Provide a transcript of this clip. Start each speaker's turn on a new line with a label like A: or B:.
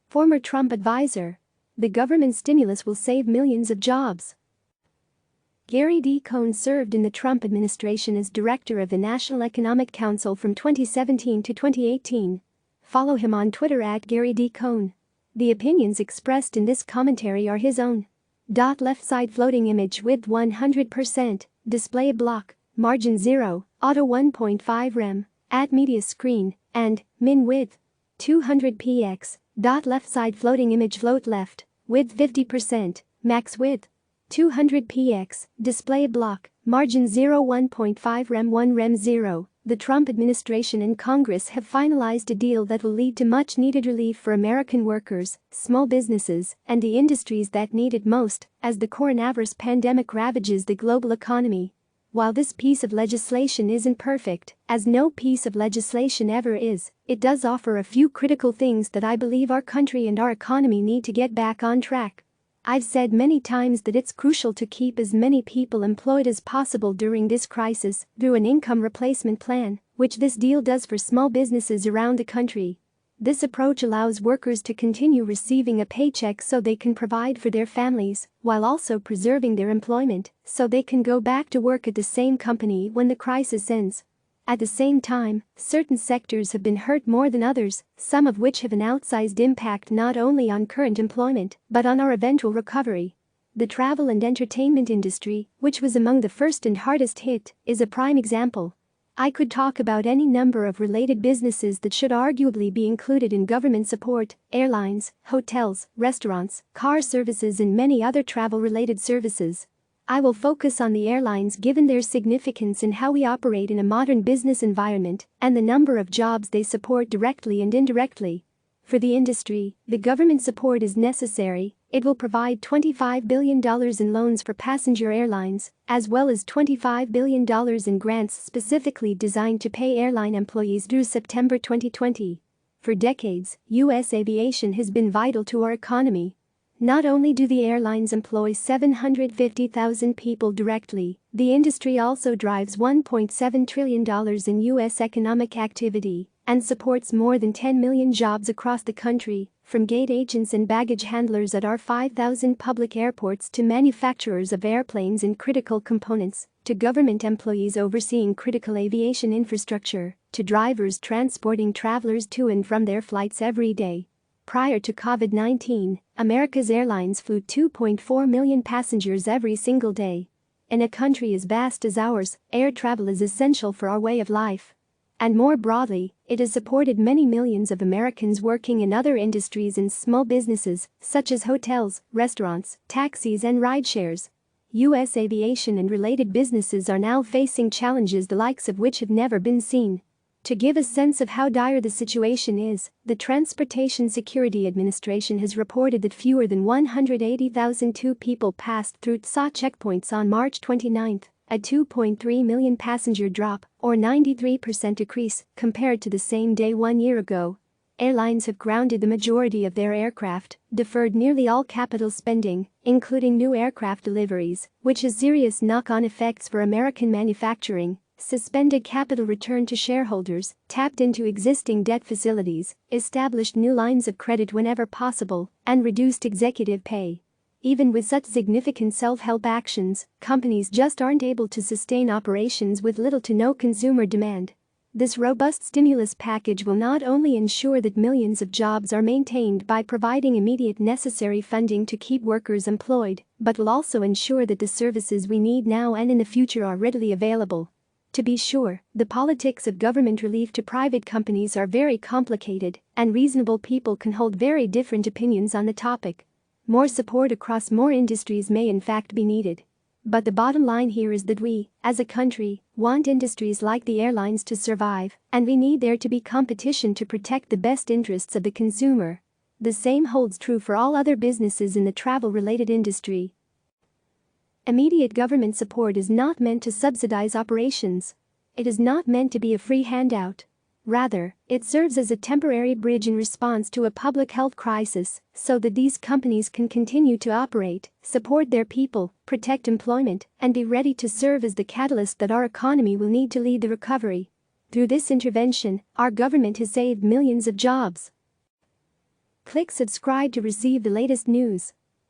A: Former Trump advisor. The government stimulus will save millions of jobs. Gary D. Cohn served in the Trump administration as director of the National Economic Council from 2017 to 2018. Follow him on Twitter at Gary D. Cohn. The opinions expressed in this commentary are his own. Left side floating image width 100%, display block, margin 0, auto 1.5 rem, add media screen, and min width 200 px. Left side floating image float left, width 50%, max width 200 px, display block, margin 0 1.5 rem 1 rem 0. The Trump administration and Congress have finalized a deal that will lead to much-needed relief for American workers, small businesses, and the industries that need it most as the coronavirus pandemic ravages the global economy. While this piece of legislation isn't perfect, as no piece of legislation ever is, it does offer a few critical things that I believe our country and our economy need to get back on track. I've said many times that it's crucial to keep as many people employed as possible during this crisis through an income replacement plan, which this deal does for small businesses around the country. This approach allows workers to continue receiving a paycheck so they can provide for their families, while also preserving their employment so they can go back to work at the same company when the crisis ends. At the same time, certain sectors have been hurt more than others, some of which have an outsized impact not only on current employment but on our eventual recovery. The travel and entertainment industry, which was among the first and hardest hit, is a prime example. I could talk about any number of related businesses that should arguably be included in government support: airlines, hotels, restaurants, car services, and many other travel-related services. I will focus on the airlines given their significance in how we operate in a modern business environment and the number of jobs they support directly and indirectly. For the industry, the government support is necessary. It will provide $25 billion in loans for passenger airlines, as well as $25 billion in grants specifically designed to pay airline employees through September 2020. For decades, U.S. aviation has been vital to our economy. Not only do the airlines employ 750,000 people directly, the industry also drives $1.7 trillion in U.S. economic activity and supports more than 10 million jobs across the country, from gate agents and baggage handlers at our 5,000 public airports to manufacturers of airplanes and critical components, to government employees overseeing critical aviation infrastructure, to drivers transporting travelers to and from their flights every day. Prior to COVID-19, America's airlines flew 2.4 million passengers every single day. In a country as vast as ours, air travel is essential for our way of life. And more broadly, it has supported many millions of Americans working in other industries and small businesses, such as hotels, restaurants, taxis, and rideshares. U.S. aviation and related businesses are now facing challenges the likes of which have never been seen. To give a sense of how dire the situation is, the Transportation Security Administration has reported that fewer than 180,002 people passed through TSA checkpoints on March 29, a 2.3 million passenger drop, or 93% decrease, compared to the same day 1 year ago. Airlines have grounded the majority of their aircraft, deferred nearly all capital spending, including new aircraft deliveries, which has serious knock-on effects for American manufacturing, suspended capital return to shareholders, tapped into existing debt facilities, established new lines of credit whenever possible, and reduced executive pay. Even with such significant self-help actions, companies just aren't able to sustain operations with little to no consumer demand. This robust stimulus package will not only ensure that millions of jobs are maintained by providing immediate necessary funding to keep workers employed, but will also ensure that the services we need now and in the future are readily available. To be sure, the politics of government relief to private companies are very complicated, and reasonable people can hold very different opinions on the topic. More support across more industries may in fact be needed. But the bottom line here is that we, as a country, want industries like the airlines to survive, and we need there to be competition to protect the best interests of the consumer. The same holds true for all other businesses in the travel-related industry. Immediate government support is not meant to subsidize operations. It is not meant to be a free handout. Rather, it serves as a temporary bridge in response to a public health crisis so that these companies can continue to operate, support their people, protect employment, and be ready to serve as the catalyst that our economy will need to lead the recovery. Through this intervention, our government has saved millions of jobs. Click subscribe to receive the latest news.